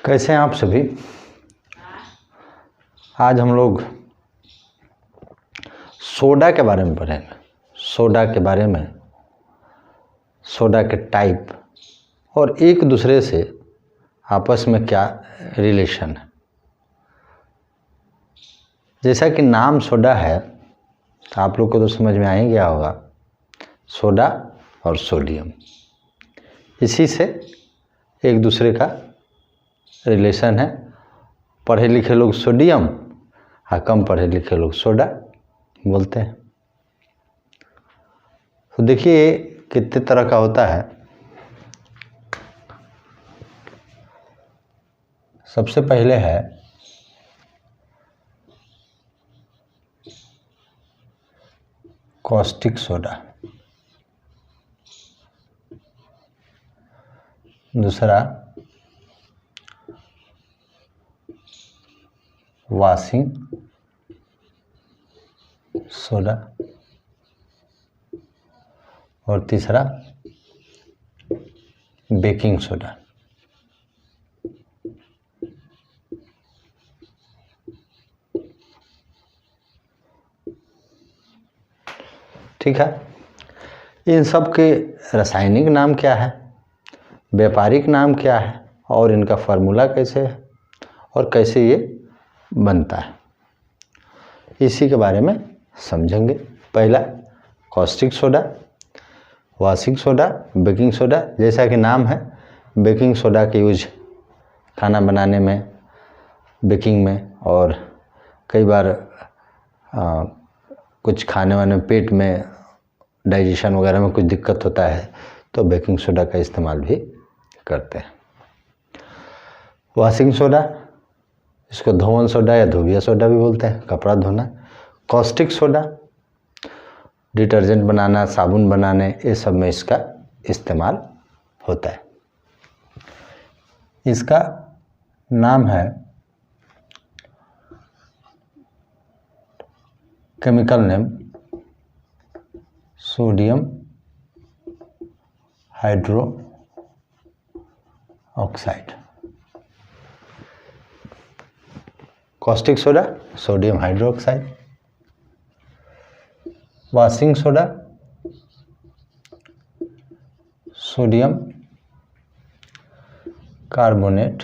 कैसे हैं आप सभी। आज हम लोग सोडा के बारे में पढ़ेंगे। सोडा के बारे में, सोडा के टाइप और एक दूसरे से आपस में क्या रिलेशन है। जैसा कि नाम सोडा है तो आप लोग को तो समझ में आ ही गया होगा, सोडा और सोडियम, इसी से एक दूसरे का रिलेशन है। पढ़े लिखे लोग सोडियम और कम पढ़े लिखे लोग सोडा बोलते हैं। तो देखिए कितने तरह का होता है। सबसे पहले है कॉस्टिक सोडा, दूसरा वॉशिंग सोडा और तीसरा बेकिंग सोडा। ठीक है, इन सब के रासायनिक नाम क्या है, व्यापारिक नाम क्या है और इनका फार्मूला कैसे है और कैसे ये बनता है, इसी के बारे में समझेंगे। पहला caustic soda, washing soda, baking soda. जैसा कि नाम है, बेकिंग सोडा का यूज खाना बनाने में, बेकिंग में, और कई बार कुछ खाने वाने में पेट में डाइजेशन वगैरह में कुछ दिक्कत होता है तो बेकिंग सोडा का इस्तेमाल भी करते हैं। वॉशिंग सोडा, इसको धोवन सोडा या धोबिया सोडा भी बोलते हैं, कपड़ा धोना। कॉस्टिक सोडा डिटर्जेंट बनाना, साबुन बनाने, ये सब में इसका इस्तेमाल होता है। इसका नाम है chemical name sodium hydro oxide. Caustic soda sodium hydro oxide, washing soda sodium carbonate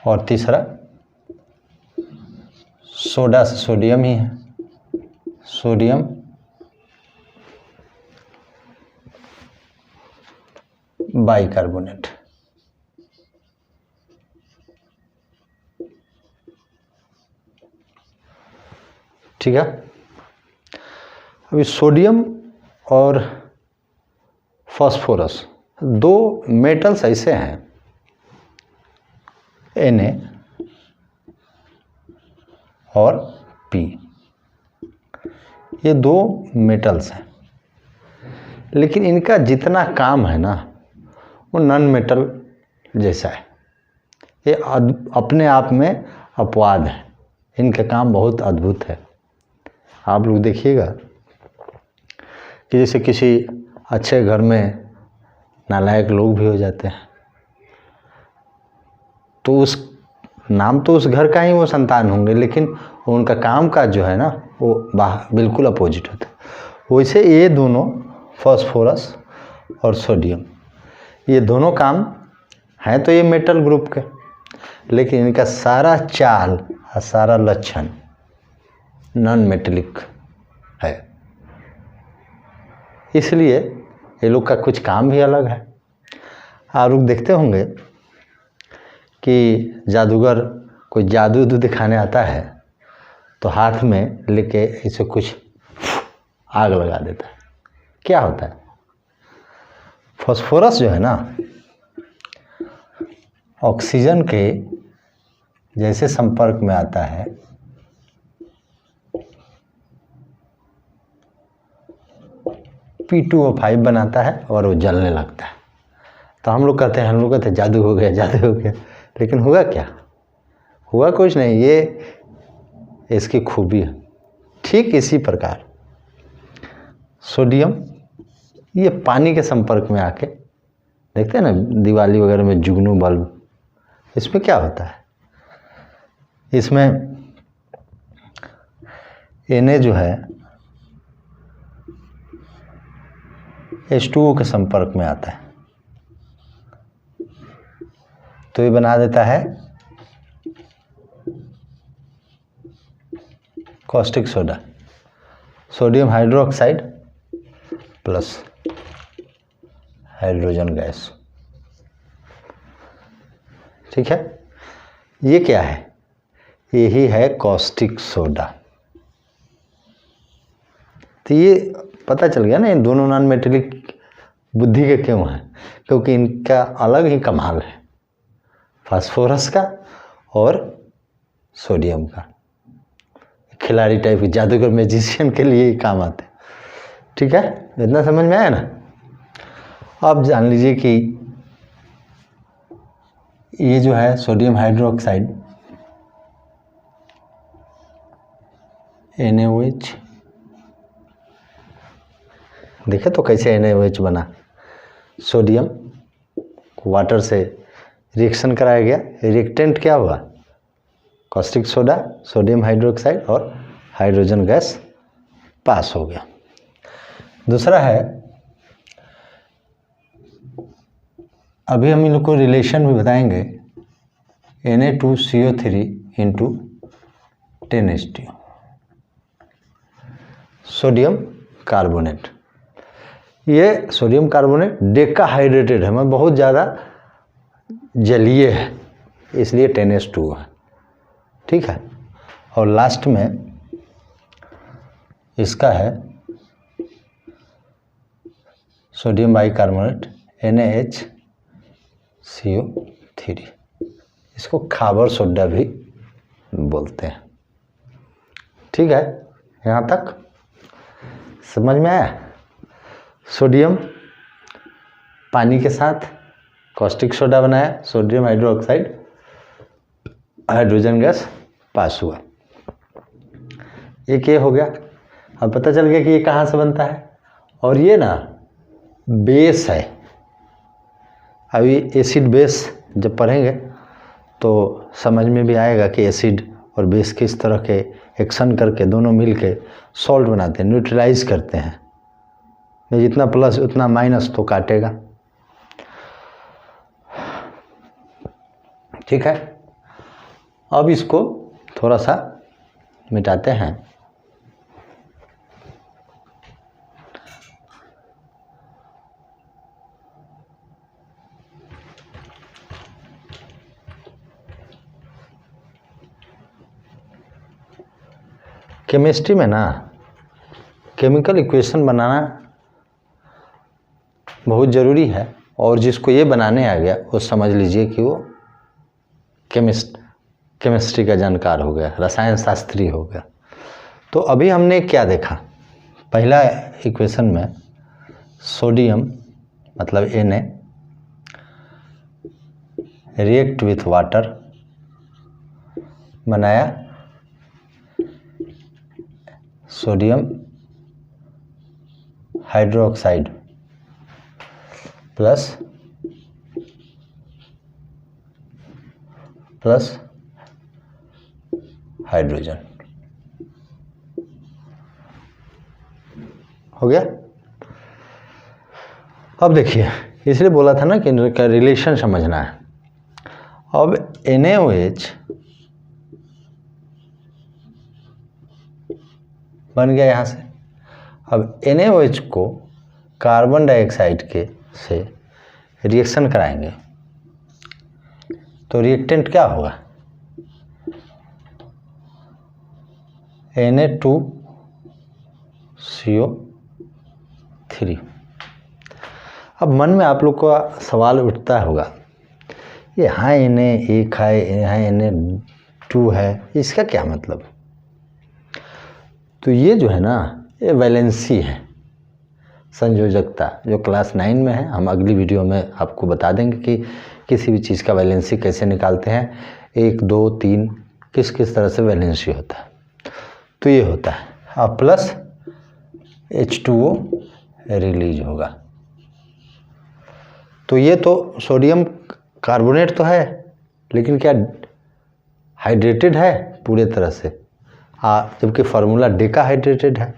और तीसरा सोडा से सोडियम ही है, सोडियम बाइकार्बोनेट। ठीक है, अभी सोडियम और फास्फोरस दो मेटल्स ऐसे हैं, Na और P, ये दो मेटल्स हैं, लेकिन इनका जितना काम है ना वो नॉन मेटल जैसा है। ये अपने आप में अपवाद है, इनका काम बहुत अद्भुत है। आप लोग देखिएगा कि जैसे किसी अच्छे घर में नालायक लोग भी हो जाते हैं तो उस नाम तो उस घर का ही वो संतान होंगे, लेकिन उनका काम का जो है ना वो बिल्कुल अपोजिट होता है। वैसे ये दोनों फास्फोरस और सोडियम, ये दोनों काम हैं तो ये मेटल ग्रुप के, लेकिन इनका सारा चाल और सारा लक्षण नॉन मेटेलिक है, इसलिए ये लोग का कुछ काम भी अलग है। आप लोग देखते होंगे कि जादूगर कोई जादू दिखाने आता है तो हाथ में लेके ऐसे कुछ आग लगा देता है। क्या होता है, फास्फोरस जो है ना ऑक्सीजन के जैसे संपर्क में आता है P2O5 बनाता है और वो जलने लगता है। तो हम लोग कहते हैं जादू हो गया, जादू हो गया, लेकिन हुआ क्या? हुआ कुछ नहीं, ये इसकी खूबी है। ठीक इसी प्रकार सोडियम ये पानी के संपर्क में आके देखते हैं ना दिवाली वगैरह में जुगनू बल्ब, इसमें क्या होता है, इसमें Na जो है H2O के संपर्क में आता है तो ये बना देता है caustic soda, sodium hydroxide plus hydrogen gas. ठीक है, ये क्या है, यही है कॉस्टिक सोडा। तो ये पता चल गया ना इन दोनों नॉन मेटेलिक बुद्धि के क्यों हैं, क्योंकि इनका अलग ही कमाल है, फास्फोरस का और सोडियम का। खिलाड़ी टाइप के जादूगर मैजिशियन के लिए ही काम आते हैं। ठीक है, इतना समझ में आया ना। अब जान लीजिए कि ये जो है सोडियम हाइड्रोक्साइड NaOH, देखे तो कैसे NaOH बना, सोडियम वाटर से रिएक्शन कराया गया, रिएक्टेंट क्या हुआ, कॉस्टिक सोडा, सोडियम हाइड्रोक्साइड और हाइड्रोजन गैस पास हो गया। दूसरा है, अभी हम इन लोग को रिलेशन भी बताएंगे, Na2CO3 into 10H2, sodium carbonate. ये सोडियम कार्बोनेट डेकाहाइड्रेटेड है, मतलब बहुत ज़्यादा जलीय है, इसलिए 10H2O है। ठीक है, और लास्ट में इसका है सोडियम बाइकार्बोनेट NaHCO3, इसको खाबर सोडा भी बोलते हैं। ठीक है, यहाँ तक समझ में आया। सोडियम पानी के साथ कॉस्टिक सोडा बनाया, sodium hydroxide, hydrogen gas pass हुआ, एक ये हो गया। अब पता चल गया कि ये कहाँ से बनता है, और ये ना बेस है। अभी एसिड बेस जब पढ़ेंगे तो समझ में भी आएगा कि एसिड और बेस किस तरह के एक्शन करके दोनों मिल के सॉल्ट बनाते हैं, न्यूट्रलाइज करते हैं। जितना प्लस उतना माइनस तो काटेगा। ठीक है, अब इसको थोड़ा सा मिटाते हैं। केमिस्ट्री में ना केमिकल इक्वेशन बनाना बहुत ज़रूरी है, और जिसको ये बनाने आ गया वो समझ लीजिए कि वो केमिस्ट्री का जानकार हो गया, रसायन शास्त्री हो गया। तो अभी हमने क्या देखा, पहला इक्वेशन में सोडियम मतलब Na रिएक्ट विथ वाटर बनाया सोडियम हाइड्रोक्साइड प्लस हाइड्रोजन, हो गया। अब देखिए, इसलिए बोला था ना कि इनका रिलेशन समझना है। अब NaOH बन गया यहाँ से। अब NaOH को कार्बन डाइऑक्साइड के से रिएक्शन कराएंगे तो रिएक्टेंट क्या होगा, Na2CO3। अब मन में आप लोग का सवाल उठता होगा, ये यहाँ Na1 है, यहाँ Na2 है, इसका क्या मतलब। तो ये जो है ना, ये वैलेंसी है, संयोजकता, जो क्लास 9 में है। हम अगली वीडियो में आपको बता देंगे कि किसी भी चीज़ का वैलेंसी कैसे निकालते हैं, 1 2 3 किस किस तरह से वैलेंसी होता है। तो ये होता है, अब प्लस H2O रिलीज होगा। तो ये तो सोडियम कार्बोनेट तो है, लेकिन क्या हाइड्रेटेड है पूरे तरह से, जबकि फार्मूला डेका हाइड्रेटेड है।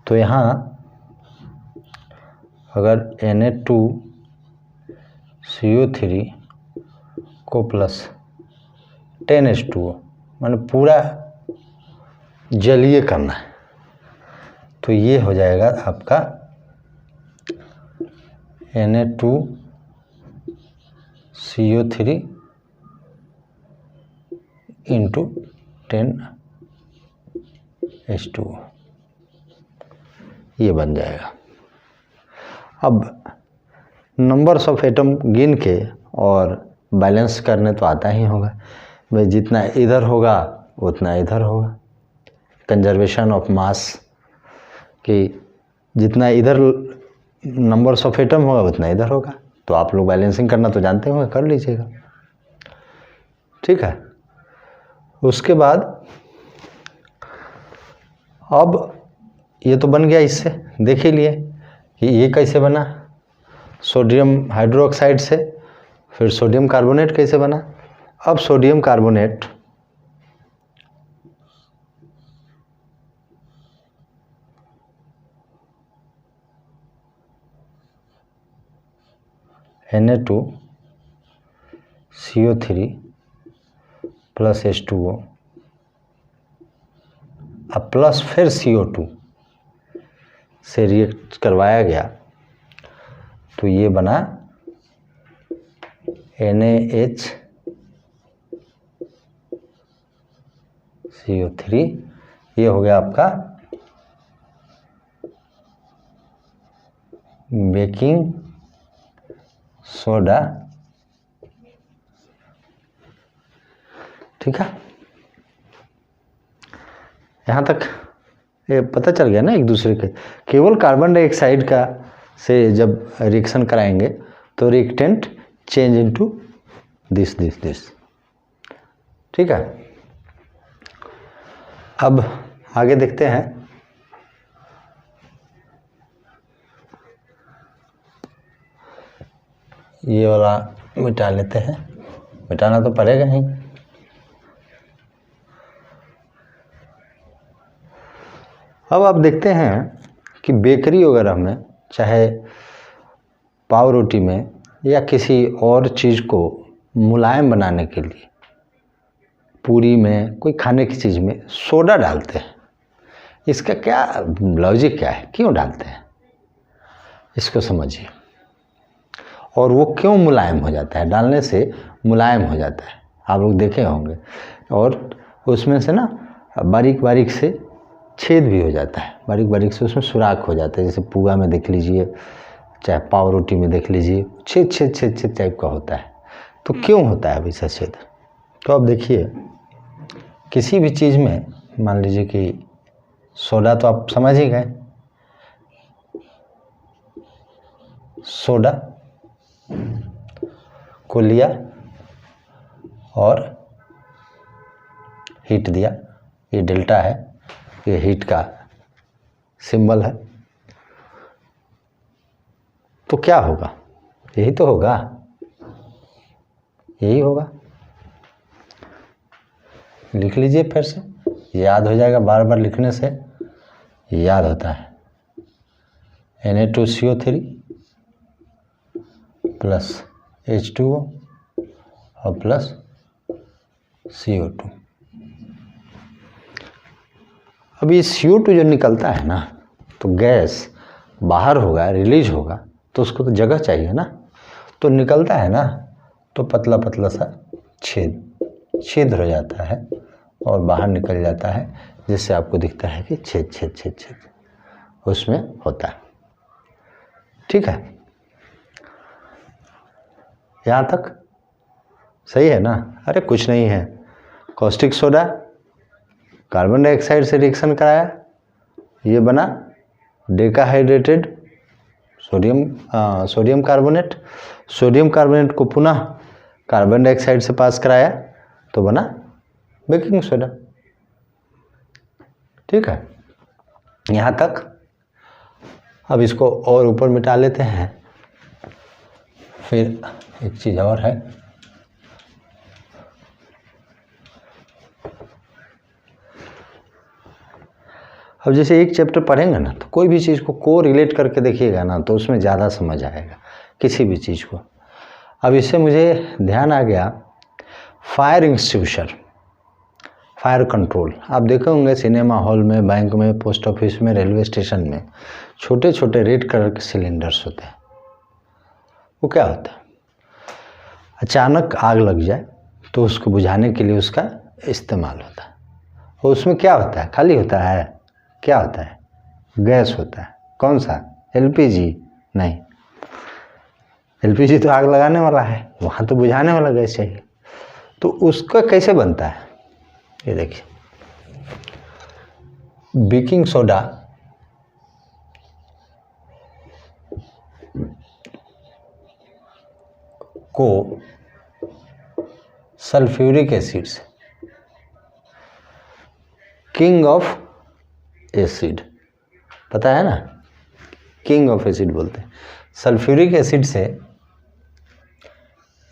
तो यहाँ अगर Na2CO3 को प्लस 10H2O माने पूरा जलीय करना है, तो ये हो जाएगा आपका Na2CO3 इंटू 10H2O, ये बन जाएगा। अब नंबर्स ऑफ एटम गिन के और बैलेंस करने तो आता ही होगा भाई, जितना इधर होगा उतना इधर होगा। कंजर्वेशन ऑफ मास कि जितना इधर नंबर्स ऑफ एटम होगा उतना इधर होगा। तो आप लोग बैलेंसिंग करना तो जानते होंगे, कर लीजिएगा, ठीक है। उसके बाद अब ये तो बन गया, इससे देख ही लिए कि ये कैसे बना, सोडियम हाइड्रोक्साइड से। फिर सोडियम कार्बोनेट कैसे बना। अब sodium carbonate Na2CO3 plus H2O अब प्लस फिर CO2 से रिएक्ट करवाया गया, तो ये बना NaHCO3। ये हो गया आपका बेकिंग सोडा, ठीक है। यहाँ तक ये पता चल गया ना एक दूसरे के। केवल कार्बन डाइऑक्साइड का से जब रिएक्शन कराएंगे तो रिएक्टेंट चेंज इनटू दिस, ठीक है। अब आगे देखते हैं। ये वाला मिटा लेते हैं, मिटाना तो पड़ेगा ही। अब आप देखते हैं कि बेकरी वगैरह में, चाहे पाव रोटी में या किसी और चीज़ को मुलायम बनाने के लिए, पूरी में, कोई खाने की चीज़ में सोडा डालते हैं। इसका क्या लॉजिक क्या है, क्यों डालते हैं, इसको समझिए। और वो क्यों मुलायम हो जाता है, डालने से मुलायम हो जाता है, आप लोग देखे होंगे। और उसमें से ना बारीक बारीक से छेद भी हो जाता है, बारीक बारीक से उसमें सुराख हो जाता है। जैसे पुआ में देख लीजिए, चाहे पाव रोटी में देख लीजिए, छेद छेद छेद छेद टाइप का होता है। तो क्यों होता है वैसा छेद। तो अब देखिए, किसी भी चीज़ में मान लीजिए कि सोडा, तो आप समझ ही गए, सोडा को लिया और हीट दिया, ये डेल्टा है, ये हीट का सिंबल है। तो क्या होगा, यही तो होगा, यही होगा। लिख लीजिए फिर से, याद हो जाएगा, बार बार लिखने से याद होता है। Na2CO3 प्लस H2O और प्लस CO2। अब ये CO2 जो निकलता है ना, तो गैस बाहर होगा, रिलीज होगा, तो उसको तो जगह चाहिए ना। तो निकलता है ना, तो पतला पतला सा छिद्र हो जाता है और बाहर निकल जाता है, जिससे आपको दिखता है कि छेद छेद छेद छेद उसमें होता है, ठीक है। यहाँ तक सही है ना। अरे कुछ नहीं है, कॉस्टिक सोडा कार्बन डाइऑक्साइड से रिएक्शन कराया, ये बना डेकाहाइड्रेटेड सोडियम कार्बोनेट। सोडियम कार्बोनेट को पुनः कार्बन डाइऑक्साइड से पास कराया, तो बना बेकिंग सोडा, ठीक है। यहाँ तक। अब इसको और ऊपर मिटा लेते हैं। फिर एक चीज़ और है, अब जैसे एक चैप्टर पढ़ेंगे ना तो कोई भी चीज़ को रिलेट करके देखिएगा ना तो उसमें ज़्यादा समझ आएगा किसी भी चीज़ को। अब इससे मुझे ध्यान आ गया फायर एक्सटिंग्विशर, फायर कंट्रोल। आप देखे होंगे सिनेमा हॉल में, बैंक में, पोस्ट ऑफिस में, रेलवे स्टेशन में छोटे छोटे रेड कलर के सिलेंडर्स होते हैं। वो क्या होता है, अचानक आग लग जाए तो उसको बुझाने के लिए उसका इस्तेमाल होता है। और उसमें क्या होता है, खाली होता है, क्या होता है, गैस होता है। कौन सा, एलपीजी नहीं, एलपीजी तो आग लगाने वाला है, वहाँ तो बुझाने वाला गैस चाहिए। तो उसका कैसे बनता है, ये देखिए, बेकिंग सोडा को सल्फ्यूरिक एसिड से, किंग ऑफ एसिड, पता है ना, किंग ऑफ एसिड बोलते हैं, सल्फ्यूरिक एसिड से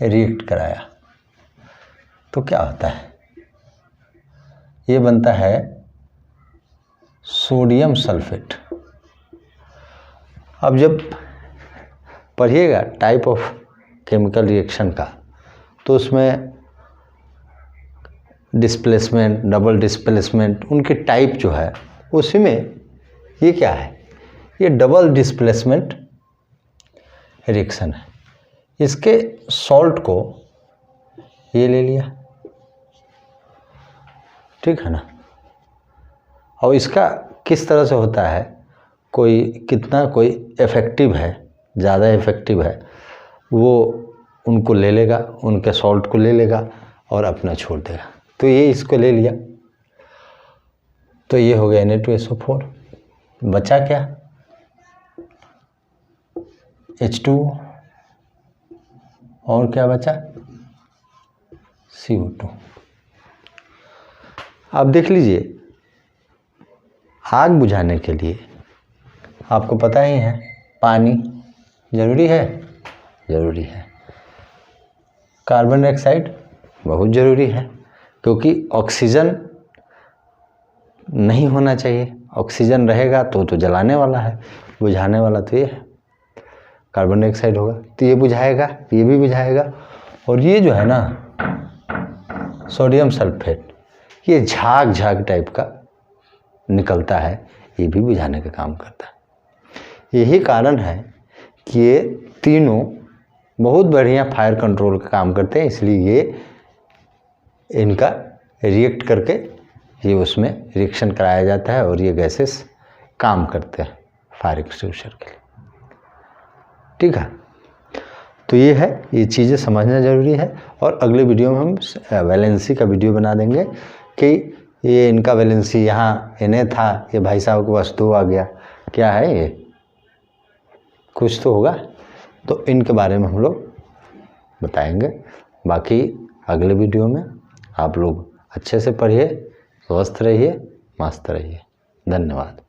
रिएक्ट कराया तो क्या होता है, ये बनता है सोडियम सल्फेट। अब जब पढ़िएगा टाइप ऑफ केमिकल रिएक्शन का तो उसमें डिस्प्लेसमेंट, डबल डिस्प्लेसमेंट, उनके टाइप जो है उसी में ये क्या है, ये डबल डिस्प्लेसमेंट रिएक्शन है। इसके सॉल्ट को ये ले लिया, ठीक है ना। और इसका किस तरह से होता है, कोई कितना कोई इफ़ेक्टिव है, ज़्यादा इफ़ेक्टिव है, वो उनको ले लेगा, उनके सॉल्ट को ले लेगा और अपना छोड़ देगा। तो ये इसको ले लिया तो ये हो गया Na2SO4, बचा क्या, H2O, और क्या बचा, CO2। अब देख लीजिए, आग बुझाने के लिए आपको पता ही है पानी जरूरी है, जरूरी है, कार्बन डाइऑक्साइड बहुत ज़रूरी है, क्योंकि ऑक्सीजन नहीं होना चाहिए, ऑक्सीजन रहेगा तो जलाने वाला है, बुझाने वाला तो ये है, कार्बन डाइऑक्साइड होगा तो ये बुझाएगा, ये भी बुझाएगा। और ये जो है ना सोडियम सल्फेट, ये झाग झाग टाइप का निकलता है, ये भी बुझाने का काम करता है। यही कारण है कि ये तीनों बहुत बढ़िया फायर कंट्रोल का काम करते हैं, इसलिए ये इनका रिएक्ट करके ये उसमें रिएक्शन कराया जाता है और ये गैसेस काम करते हैं फायर एक्सटिंग्विशर के लिए, ठीक है। तो ये है, ये चीज़ें समझना ज़रूरी है। और अगले वीडियो में हम वैलेंसी का वीडियो बना देंगे कि ये इनका वैलेंसी यहाँ Na था, ये भाई साहब के पास 2 आ गया, क्या है ये, कुछ तो होगा, तो इनके बारे में हम लोग बताएंगे। बाकी अगले वीडियो में आप लोग अच्छे से पढ़िए, स्वस्थ रहिए, मस्त रहिए। धन्यवाद।